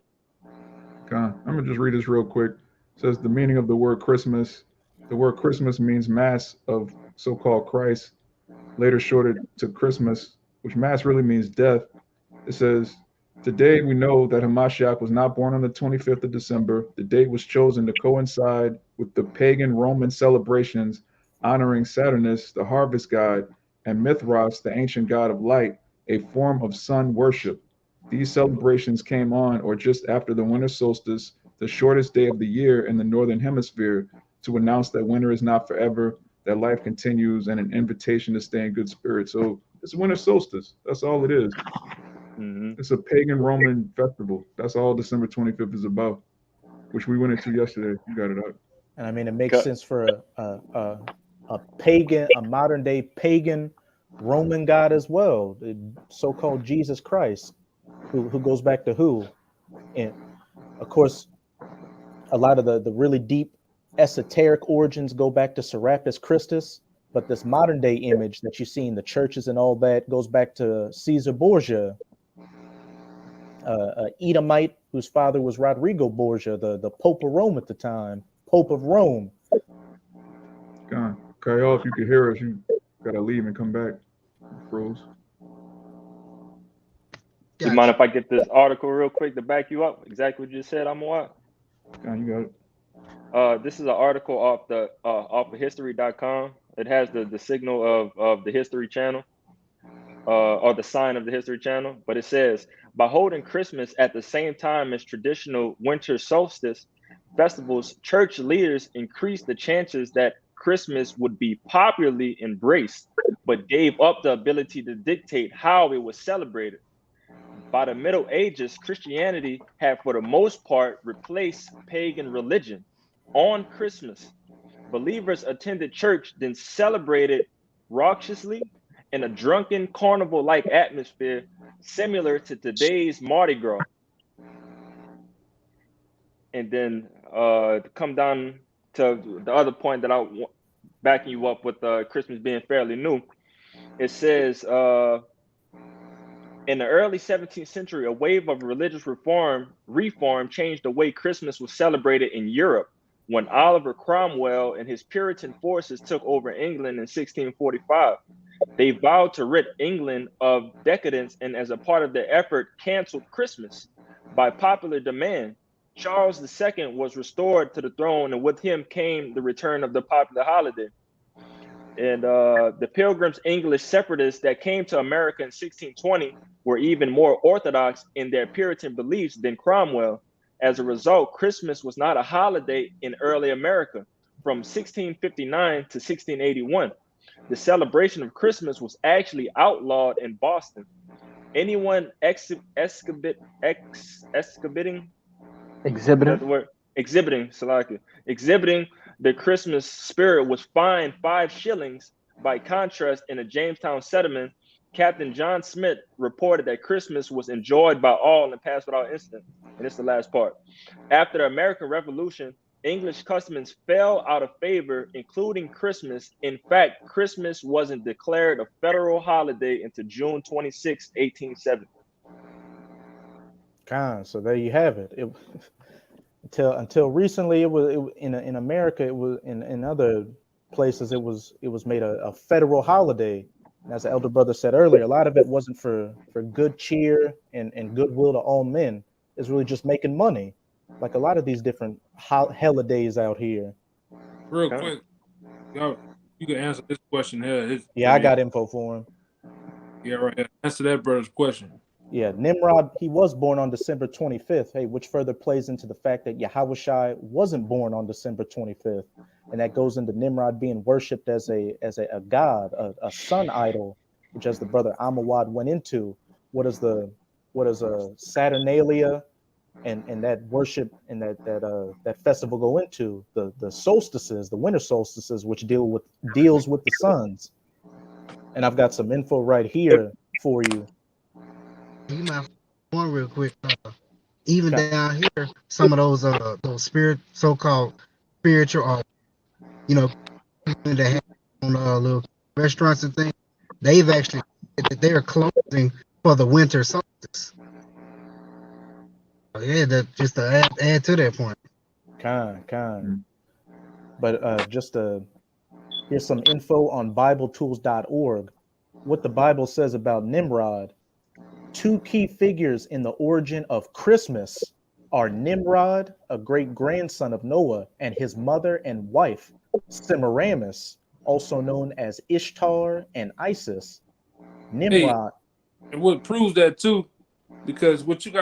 Okay, I'm gonna just read this real quick. It says the meaning of the word Christmas. The word Christmas means Mass of so-called Christ, later shortened to Christmas, which Mass really means death. It says, today we know that Hamashiach was not born on the 25th of December. The date was chosen to coincide with the pagan Roman celebrations honoring Saturnus, the harvest god, and Mithras, the ancient god of light, a form of sun worship. These celebrations came on or just after the winter solstice, the shortest day of the year in the northern hemisphere, to announce that winter is not forever, that life continues, and an invitation to stay in good spirits. So it's winter solstice. That's all it is. Mm-hmm. It's a pagan Roman festival. That's all December 25th is about, which we went into yesterday. You got it up. And I mean, it makes sense for a pagan, a modern day pagan Roman god as well, the so-called Jesus Christ, who goes back to who? And of course, a lot of the really deep esoteric origins go back to Serapis Christus, but this modern day image that you see in the churches and all that goes back to Caesar Borgia, Edomite whose father was Rodrigo Borgia, the Pope of Rome at the time, Pope of Rome. God, Kyle, if you could hear us, you gotta leave and come back. Froze. Do you mind if I get this article real quick to back you up? Exactly what you said, Amawad? God, you got it. This is an article off of history.com. It has the signal of the History Channel, or the sign of the History Channel. But it says, by holding Christmas at the same time as traditional winter solstice festivals, church leaders increased the chances that Christmas would be popularly embraced, but gave up the ability to dictate how it was celebrated. By the Middle Ages, Christianity had, for the most part, replaced pagan religion. On Christmas, Believers attended church, then celebrated raucously in a drunken carnival-like atmosphere similar to today's Mardi Gras. And then to come down to the other point that I want backing you up with Christmas being fairly new, it says in the early 17th century, a wave of religious reform changed the way Christmas was celebrated in Europe when Oliver Cromwell and his Puritan forces took over England in 1645. They vowed to rid England of decadence, and as a part of their effort, canceled Christmas. By popular demand, Charles II was restored to the throne, and with him came the return of the popular holiday. And the Pilgrims, English separatists that came to America in 1620 were even more orthodox in their Puritan beliefs than Cromwell. As a result, Christmas was not a holiday in early America. From 1659 to 1681, the celebration of Christmas was actually outlawed in Boston. Anyone exhibiting the Christmas spirit was fined 5 shillings. By contrast, in a Jamestown settlement, Captain John Smith reported that Christmas was enjoyed by all and passed without incident. And it's the last part. After the American Revolution, English customs fell out of favor, including Christmas. In fact, Christmas wasn't declared a federal holiday until June 26, 1870. So there you have it. Until recently, it was in America. It was in other places. It was made a federal holiday. As the elder brother said earlier, a lot of it wasn't for good cheer and goodwill to all men. It's really just making money, like a lot of these different holidays out here. Real quick, y'all, you can answer this question here. I got info for him. Yeah, right here. Answer that brother's question. Yeah, Nimrod, he was born on December 25th. Hey, which further plays into the fact that Yahushua wasn't born on December 25th. And that goes into Nimrod being worshipped as a god, a sun idol, which, as the brother Amawad went into, what is a Saturnalia and that worship and that festival go into? The solstices, the winter solstices, which deals with the suns. And I've got some info right here for you. You might one real quick. Even down here, some of those so-called spiritual, that have on little restaurants and things, they've actually they're closing for the winter solstice. Yeah, that just to add to that point. But here's some info on BibleTools.org. What the Bible says about Nimrod. 2 key figures in the origin of Christmas are Nimrod, a great grandson of Noah, and his mother and wife, Semiramis, also known as Ishtar and Isis. Nimrod. Hey, and what proves that too, because what you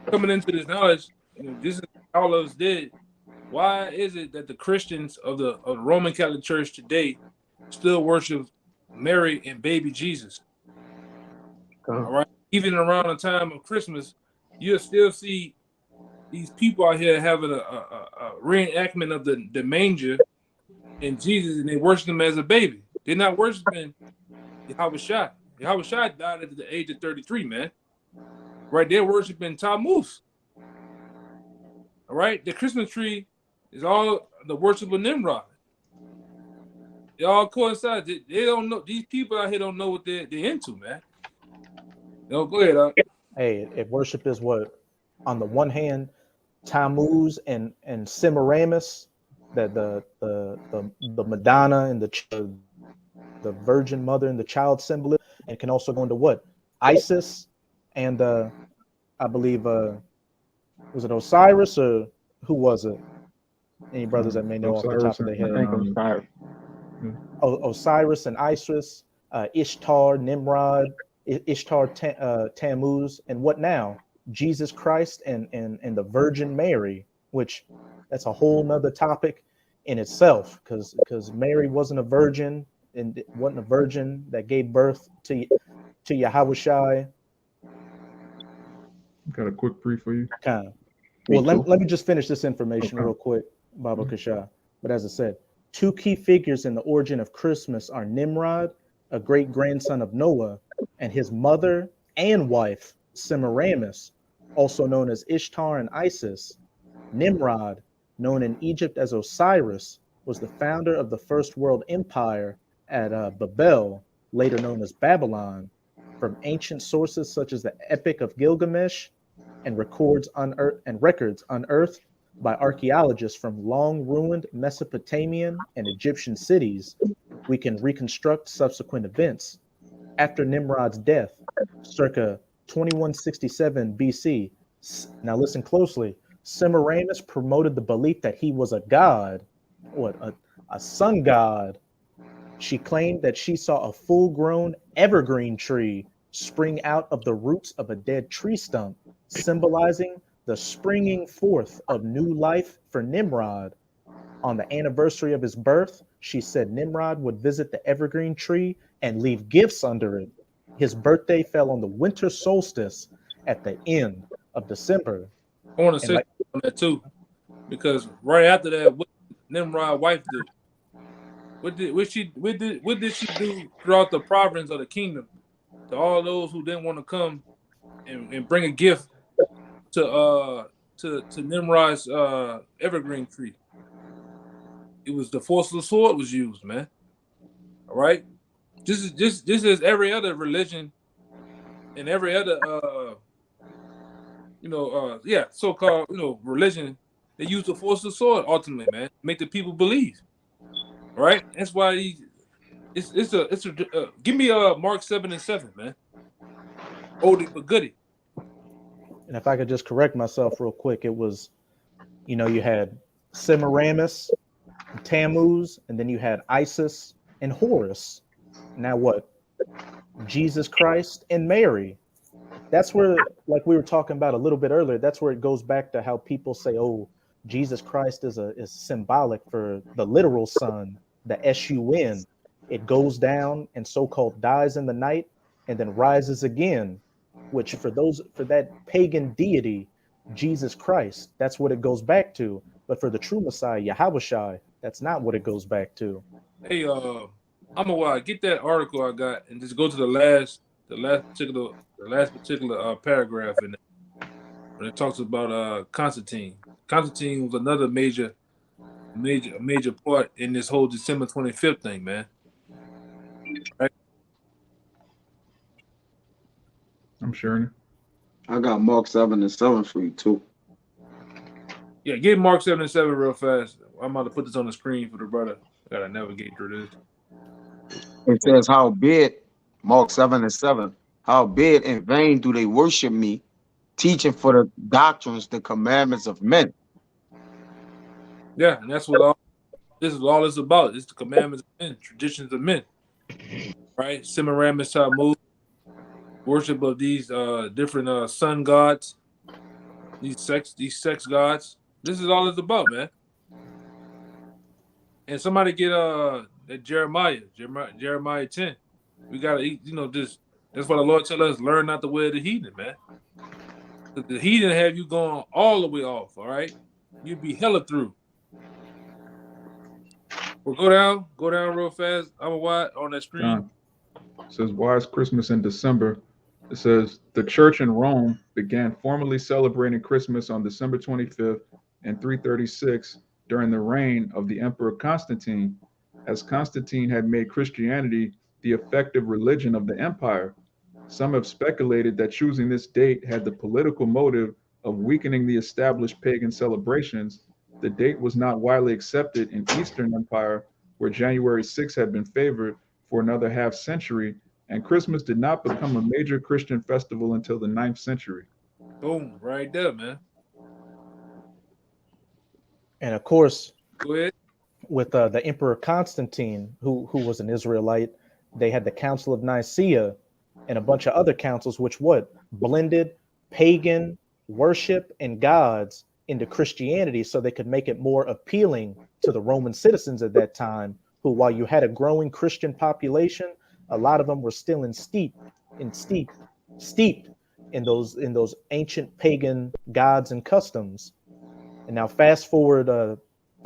coming into this knowledge, this is all of us did. Why is it that the Christians of the Roman Catholic Church today still worship Mary and baby Jesus? All right, even around the time of Christmas, you'll still see these people out here having a reenactment of the manger and Jesus, and they worship him as a baby. They're not worshiping Yahushua. Yahushua died at the age of 33, man. Right, they're worshiping Tammuz. All right, the Christmas tree is all the worship of Nimrod. They all coincide. They don't know. These people out here don't know what they're into, man. No, go ahead. Hey, if worship is what, on the one hand, Tammuz and Semiramis, that the Madonna and the Virgin Mother and the child symbol, and can also go into what, Isis and I believe was it Osiris or who was it? Any brothers that may know off the top of their head? I think Osiris. Osiris and Isis, Ishtar, Nimrod, Ishtar, Tammuz, and what now? Jesus Christ and the Virgin Mary, which that's a whole nother topic in itself, because Mary wasn't a virgin and wasn't a virgin that gave birth to Yahushua. Got a quick brief for you. Well, let me just finish this information real quick, Baba Kasha. But as I said, two key figures in the origin of Christmas are Nimrod, a great grandson of Noah, and his mother and wife, Semiramis, also known as Ishtar and Isis. Nimrod, known in Egypt as Osiris, was the founder of the first world empire at Babel, later known as Babylon. From ancient sources such as the Epic of Gilgamesh and records unearthed by archaeologists from long ruined Mesopotamian and Egyptian cities, we can reconstruct subsequent events. After Nimrod's death, circa 2167 BC, now listen closely, Semiramis promoted the belief that he was a god, a sun god. She claimed that she saw a full-grown evergreen tree spring out of the roots of a dead tree stump, symbolizing the springing forth of new life for Nimrod. On the anniversary of his birth, she said Nimrod would visit the evergreen tree and leave gifts under it. His birthday fell on the winter solstice at the end of December. I want to say on that too, because right after that, what did Nimrod's wife do? What did she do throughout the province of the kingdom to all those who didn't want to come and bring a gift to Nimrod's evergreen tree? It was the force of the sword was used, man. All right, this is every other religion and every other so-called religion. They use the force of the sword ultimately, man, make the people believe. Right, that's why give me Mark 7:7, man. Oldie but goodie. And if I could just correct myself real quick, it was, you had Semiramis, Tammuz, and then you had Isis and Horus. Now what? Jesus Christ and Mary. That's where, like we were talking about a little bit earlier, that's where it goes back to how people say, oh, Jesus Christ is symbolic for the literal sun, the S-U-N. It goes down and so-called dies in the night and then rises again, which for that pagan deity, Jesus Christ, that's what it goes back to. But for the true Messiah, Yahushua, that's not what it goes back to. Hey, get that article I got and just go to the last particular paragraph in it when it talks about Constantine. Constantine was another major part in this whole December 25th thing, man. Right? I'm sure. I got Mark 7:7 for you too. Yeah, get Mark 7:7 real fast. I'm about to put this on the screen for the brother. I gotta navigate through this. It says, "Howbeit," Mark 7:7. "Howbeit in vain do they worship me, teaching for the doctrines, the commandments of men." Yeah, and that's what this is all it's about. It's the commandments of men, traditions of men. Right? Semiramis, Tammuz, worship of these different sun gods, these sex gods. This is all it's about, man. And somebody get that Jeremiah 10. We gotta eat, this. That's what the Lord tell us: learn not the way of the heathen, man. The heathen have you going all the way off. All right, you'd be hella through. Well, go down real fast. I'm a wide on that screen. It says, "Why is Christmas in December?" It says the church in Rome began formally celebrating Christmas on December 25th in 336 during the reign of the Emperor Constantine, as Constantine had made Christianity the effective religion of the empire. Some have speculated that choosing this date had the political motive of weakening the established pagan celebrations. The date was not widely accepted in Eastern Empire, where January 6th had been favored for another half century, and Christmas did not become a major Christian festival until the 9th century. Boom, right there, man. And of course, go ahead. With the Emperor Constantine, who was an Israelite, they had the Council of Nicaea and a bunch of other councils, which blended pagan worship and gods into Christianity, so they could make it more appealing to the Roman citizens at that time, who, while you had a growing Christian population, a lot of them were still steeped in those ancient pagan gods and customs. And now fast forward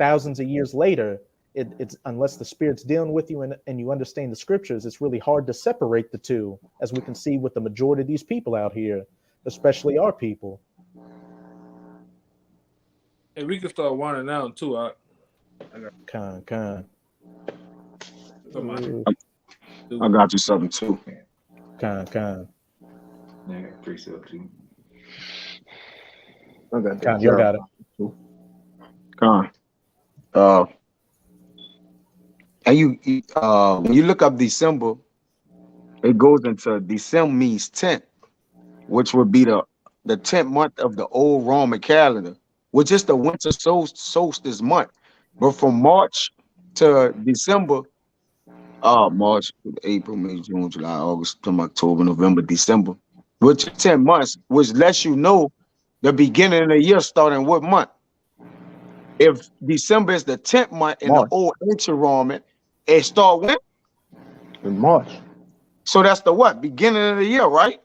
thousands of years later, it's unless the Spirit's dealing with you and you understand the scriptures, it's really hard to separate the two, as we can see with the majority of these people out here, especially our people. And we can start winding down too. I Con. I got you something too. Con. Yeah, precept too. I got that. Con, you got it. Con. And you when you look up December, it goes into December means 10th, which would be the 10th month of the old Roman calendar, which is the winter solstice month. But from March to December, March, April, May, June, July, August, September, October, November, December, which is 10 months, which lets you know the beginning of the year starting what month. If December is the 10th month in March. the old ancient Roman, it start when? In March. So that's the what? Beginning of the year, right?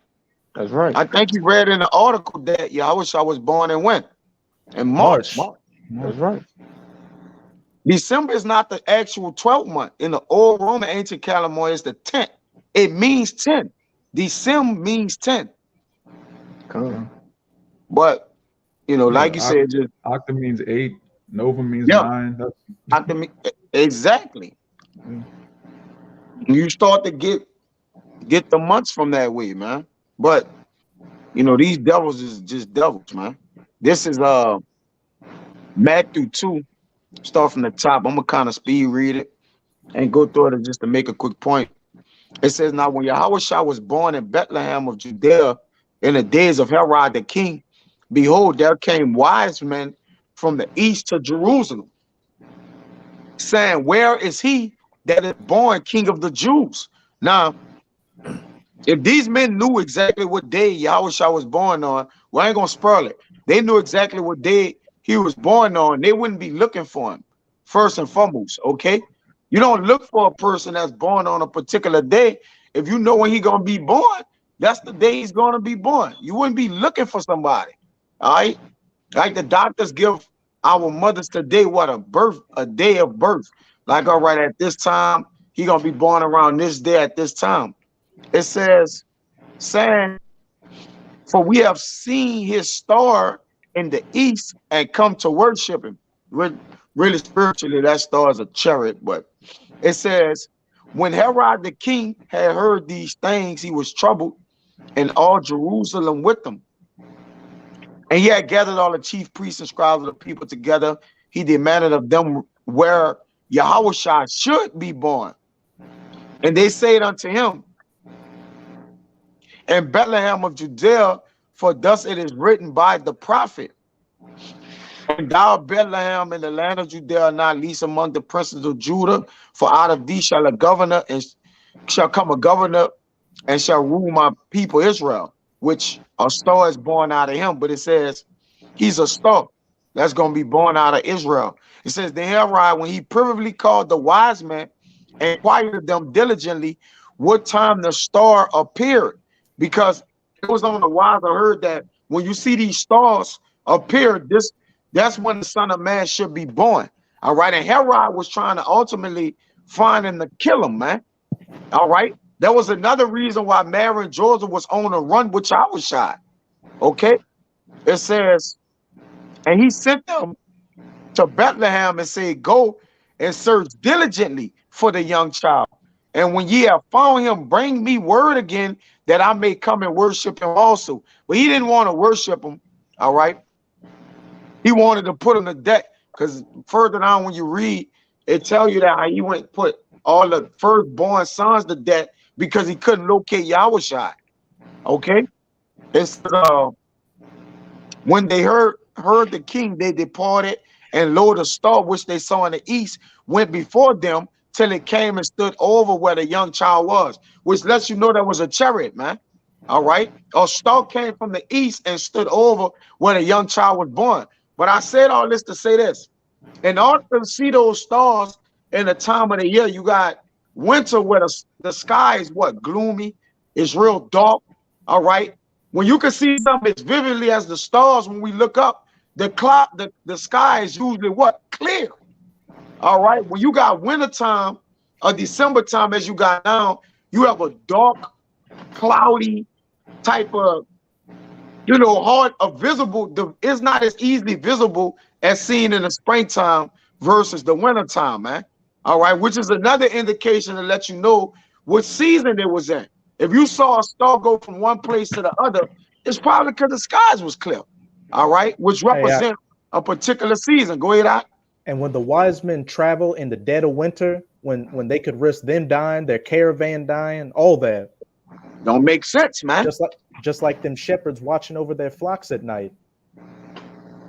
That's right. I think you read in the article that Yahushua was born in when? In March. That's right. December is not the actual 12th month. In the old Roman ancient calendar, it's the 10th. It means 10. December means 10. Come. But, you know, like you said, just Octa means 8. Nova means Yeah. 9. exactly. You start to get the months from that way, man. But you know, these devils is just devils, man. This is Matthew 2. Start from the top. I'm gonna kind of speed read it and go through it just to make a quick point. It says, now when Yahushua was born in Bethlehem of Judea in the days of Herod the king, behold, there came wise men from the east to Jerusalem, saying, where is he that is born king of the Jews? Now, if these men knew exactly what day Yahushua was born on, well, I ain't gonna spoil it. They knew exactly what day he was born on. They wouldn't be looking for him, first and foremost, okay? You don't look for a person that's born on a particular day. If you know when he's gonna be born, that's the day he's gonna be born. You wouldn't be looking for somebody, all right? Like the doctors give our mothers today what a day of birth. Like, all right, at this time, he gonna be born around this day at this time. It says, saying, for we have seen his star in the east and come to worship him. Really spiritually, that star is a chariot, but it says, when Herod the king had heard these things, he was troubled, and all Jerusalem with him. And he had gathered all the chief priests and scribes of the people together. He demanded of them where Yahushua should be born. And they said unto him, in Bethlehem of Judea, for thus it is written by the prophet, and thou, Bethlehem, in the land of Judea, are not least among the princes of Judah, for out of thee shall come a governor and shall rule my people Israel, which a star is born out of him. But it says he's a star that's going to be born out of Israel. It says the Herod, when he privily called the wise men and inquired of them diligently what time the star appeared, because it was on the wise. I heard that when you see these stars appear, that's when the Son of Man should be born. All right. And Herod was trying to ultimately find him to kill him, man. All right. There was another reason why Mary and Joseph was on a run, which I was shot. Okay. It says, and he sent them to Bethlehem and said, go and search diligently for the young child. And when ye have found him, bring me word again that I may come and worship him also. But he didn't want to worship him. All right. He wanted to put him to death, because further down when you read, it tells you that he went and put all the firstborn sons to death because he couldn't locate Yahushua. Okay. It's when they heard the king, they departed, and lo, the star which they saw in the east went before them till it came and stood over where the young child was, which lets you know there was a chariot, man. All right. A star came from the east and stood over where the young child was born. But I said all this to say this. In order to see those stars in the time of the year, you got winter where the sky is what? Gloomy. It's real dark. All right. When you can see something as vividly as the stars, when we look up, the sky is usually what? Clear. All right. When you got wintertime or December time as you got now, you have a dark, cloudy type of, hard of visible. It's not as easily visible as seen in the springtime versus the wintertime, man. All right, which is another indication to let you know what season it was in. If you saw a star go from one place to the other, it's probably because the skies was clear. All right, which represent a particular season. Go ahead, And when the wise men travel in the dead of winter, when they could risk them dying, their caravan dying, all that. Don't make sense, man. Just like them shepherds watching over their flocks at night.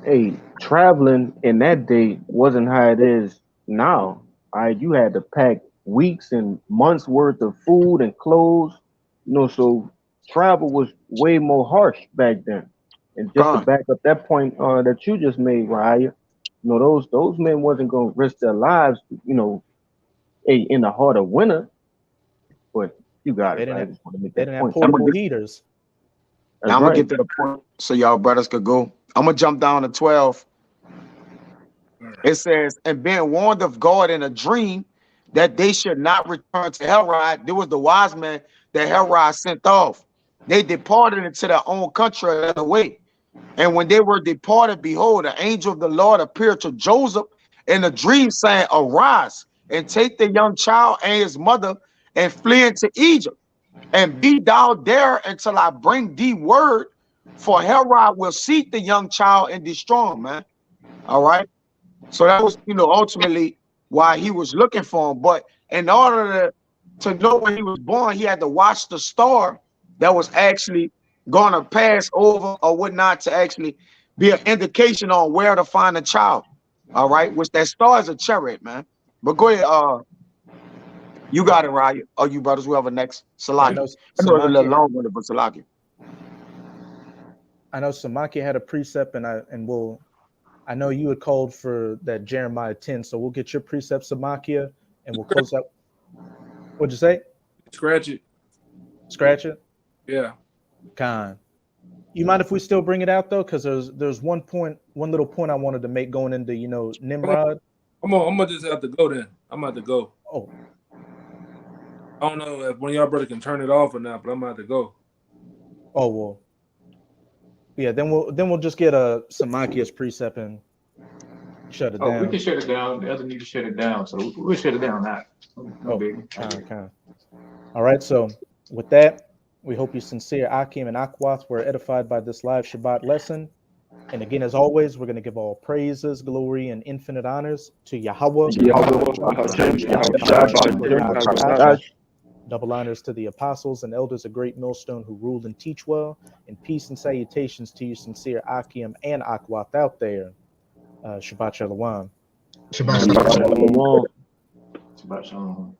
Hey, traveling in that day wasn't how it is now. All right, you had to pack weeks and months worth of food and clothes. So travel was way more harsh back then. And just to back up that point that you just made, Raya, those men wasn't gonna risk their lives, in the heart of winter. But you got it. Right? They didn't have portable heaters. I'm gonna get to the point so y'all brothers could go. I'm gonna jump down to 12. It says, and being warned of God in a dream that they should not return to Herod, there was the wise men that Herod sent off. They departed into their own country another way. And when they were departed, behold, the angel of the Lord appeared to Joseph in a dream, saying, arise and take the young child and his mother and flee into Egypt. And be thou there until I bring thee word, for Herod will seek the young child and destroy him, man. All right. So that was, ultimately why he was looking for him. But in order to know when he was born, he had to watch the star that was actually going to pass over or whatnot to actually be an indication on where to find a child. All right. Which that star is a chariot, man. But go ahead. You got it, Raya. Oh, you brothers, we have a next. Salaki. I know it's a little long one, but Salaki. I know Samaki had a precept, and I know you had called for that Jeremiah 10, so we'll get your precept, Samakia, and we'll close out. What'd you say? Scratch it. Scratch it? Yeah. Con. You mind if we still bring it out though? Because there's one little point I wanted to make going into Nimrod. I'm gonna just have to go then. I'm gonna have to go. Oh. I don't know if one of y'all brother can turn it off or not, but I'm gonna have to go. Oh well. Yeah, then we'll just get a Samakia's precept and shut it down. We can shut it down. The other need to shut it down, so we'll shut it down now. Okay. All right. So with that, we hope you sincere Akim and Akwath were edified by this live Shabbat lesson. And again, as always, we're going to give all praises, glory, and infinite honors to Yahweh. Double honors to the apostles and elders of Great Millstone who rule and teach well. And peace and salutations to you sincere Akim and Akwath out there. Shabbat Shalom. Shabbat Shalom. Shabbat Shalom.